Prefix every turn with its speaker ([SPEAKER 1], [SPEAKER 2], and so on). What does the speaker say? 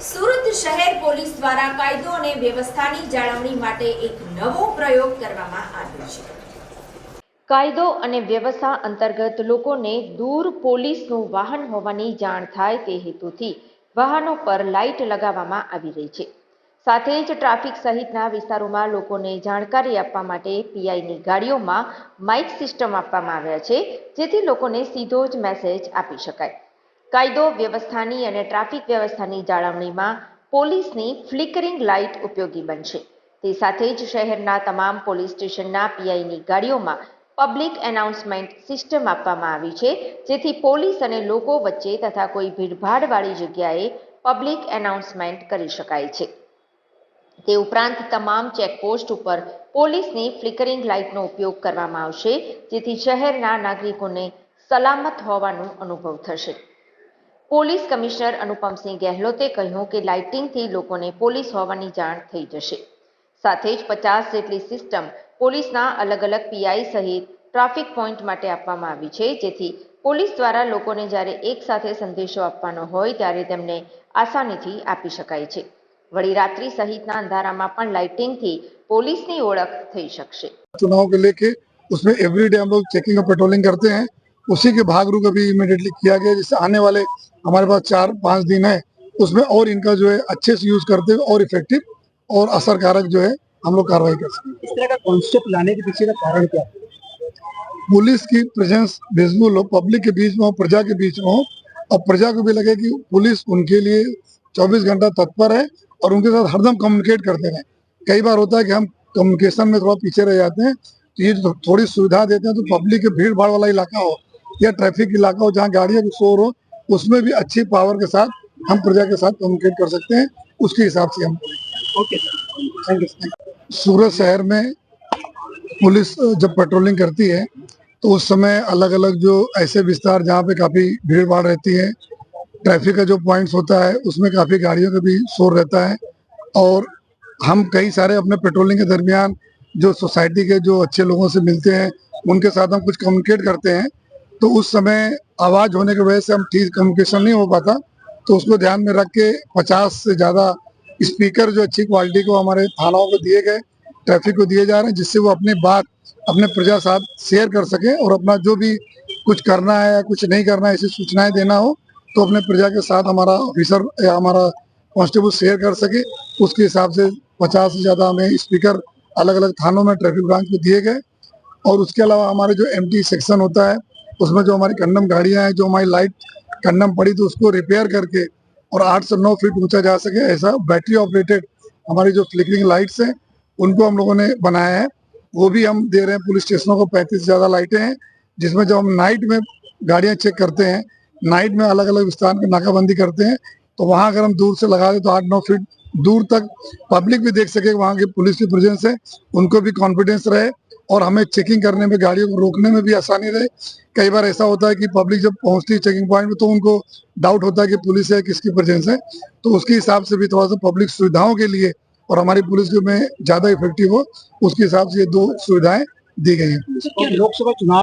[SPEAKER 1] સુરત શહેર પોલીસ દ્વારા કાયદો અને વ્યવસ્થાની જાળવણી માટે એક નવો પ્રયોગ કરવામાં આવ્યો છે।
[SPEAKER 2] કાયદો અને વ્યવસ્થા અંતર્ગત લોકોને દૂર પોલીસનું વાહન હોવાની જાણ થાય તે હેતુથી વાહનો પર લાઇટ લગાવવામાં આવી રહી છે। સાથે જ ટ્રાફિક સહિતના વિસ્તારોમાં લોકોને જાણકારી આપવા માટે પીઆઈની ગાડીઓમાં માઇક સિસ્ટમ આપવામાં આવ્યા છે, જેથી લોકોને સીધો જ મેસેજ આપી શકાય। કાયદો વ્યવસ્થાની અને ટ્રાફિક વ્યવસ્થાની જાળવણીમાં પોલીસની ફ્લિકરિંગ લાઇટ ઉપયોગી બનશે। તે સાથે જ શહેરના તમામ પોલીસ સ્ટેશનના પીઆઈની ગાડીઓમાં પબ્લિક એનાઉન્સમેન્ટ સિસ્ટમ આપવામાં આવી છે, જેથી પોલીસ અને લોકો વચ્ચે તથા કોઈ ભીડભાડવાળી જગ્યાએ પબ્લિક એનાઉન્સમેન્ટ કરી શકાય છે। તે ઉપરાંત તમામ ચેકપોસ્ટ ઉપર પોલીસની ફ્લિકરિંગ લાઇટનો ઉપયોગ કરવામાં આવશે, જેથી શહેરના નાગરિકોને સલામત હોવાનો અનુભવ થશે। પોલીસ કમિશનર અનુપમસિંહ ગેહલોતે કહ્યું કે લાઇટિંગથી લોકોને પોલીસ હોવાની જાણ થઈ જશે। સાથે જ 50 જેટલી સિસ્ટમ પોલીસના અલગ અલગ પીઆઈ સહિત ટ્રાફિક પોઈન્ટ માટે આપવામાં આવી છે, જેથી પોલીસ દ્વારા લોકોને જ્યારે એક સાથે સંદેશો આપવાનો હોય ત્યારે તેમને આસાનીથી આપી શકાય છે। વળી રાત્રિ સહિતના અંધારામાં પણ લાઇટિંગથી પોલીસની ઓળખ થઈ શકશે।
[SPEAKER 3] चुनाव को लेके उसमें एवरीडे हम लोग चेकिंग और पेट्रोलिंग करते हैं। उसी के भाग रूप अभी इमीडिएटली किया गया, जिससे आने वाले हमारे पास 4-5 दिन है, उसमें और इनका जो है अच्छे से यूज करते हुए और इफेक्टिव और असरकारक जो है हम लोग कार्रवाई कर सकें।
[SPEAKER 4] इस तरह का कॉन्सेप्ट लाने के पीछे का कारण क्या है?
[SPEAKER 3] पुलिस की प्रेजेंस विजिबल हो, पब्लिक के बीच में हो, प्रजा के बीच में हो, और प्रजा को भी लगे कि पुलिस उनके लिए 24 घंटा तत्पर है और उनके साथ हरदम कम्युनिकेट करते रहे। कई बार होता है कि हम कम्युनिकेशन में थोड़ा पीछे रह जाते हैं, तो ये थोड़ी सुविधा देते हैं तो पब्लिक के भीड़ भाड़ वाला इलाका हो या ट्रैफिक इलाका हो जहाँ गाड़ियों की शोर हो, उसमें भी अच्छी पावर के साथ हम प्रजा के साथ कम्युनिकेट कर सकते हैं। उसके हिसाब से हम
[SPEAKER 4] ओके सर, थैंक यू।
[SPEAKER 3] सूरत शहर में पुलिस जब पेट्रोलिंग करती है तो उस समय अलग अलग जो ऐसे विस्तार जहाँ पे काफी भीड़ भाड़ रहती है, ट्रैफिक का जो पॉइंट्स होता है उसमें काफी गाड़ियों का भी शोर रहता है, और हम कई सारे अपने पेट्रोलिंग के दरमियान जो सोसाइटी के जो अच्छे लोगों से मिलते हैं उनके साथ हम कुछ कम्युनिकेट करते हैं, तो उस समय आवाज होने की वजह से हम ठीक कम्युनिकेशन नहीं हो पाता, तो उसको ध्यान में रख के 50 से ज्यादा स्पीकर जो अच्छी क्वालिटी को हमारे थानाओं को दिए गए, ट्रैफिक को दिए जा रहे हैं, जिससे वो अपनी बात अपने प्रजा साथ शेयर कर सके और अपना जो भी कुछ करना है या कुछ नहीं करना है ऐसी सूचनाएं देना हो तो अपने प्रजा के साथ हमारा ऑफिसर या हमारा कांस्टेबल शेयर कर सके। उसके हिसाब से 50 से ज्यादा हमें स्पीकर अलग अलग थानों में ट्रैफिक ब्रांच में दिए गए, और उसके अलावा हमारे जो एम्प्टी सेक्शन होता है उसमें जो हमारी कंडम गाड़ियां हैं, जो हमारी लाइट कंडम पड़ी तो उसको रिपेयर करके और 8 से 9 फीट ऊंचा जा सके ऐसा बैटरी ऑपरेटेड हमारी जो फ्लिकरिंग लाइट्स हैं उनको हम लोगों ने बनाया है। वो भी हम दे रहे हैं पुलिस स्टेशनों को। 35 से ज्यादा लाइटें हैं, जिसमें जब हम नाइट में गाड़ियां चेक करते हैं, नाइट में अलग अलग विस्तार में नाकाबंदी करते हैं, तो वहां अगर हम दूर से लगा दें तो 8-9 फीट दूर तक पब्लिक भी देख सके वहां की पुलिस की प्रेजेंस है, उनको भी कॉन्फिडेंस रहे और हमें चेकिंग करने में गाड़ियों को रोकने में भी आसानी रहे। कई बार ऐसा होता है कि पब्लिक जब पहुंचती है चेकिंग पॉइंट में तो उनको डाउट होता है कि पुलिस है किसकी प्रेजेंस है, तो उसके हिसाब से भी थोड़ा सा पब्लिक सुविधाओं के लिए और हमारी पुलिस में ज्यादा इफेक्टिव हो उसके हिसाब से ये 2 सुविधाएं दी गई हैं।
[SPEAKER 4] लोकसभा चुनाव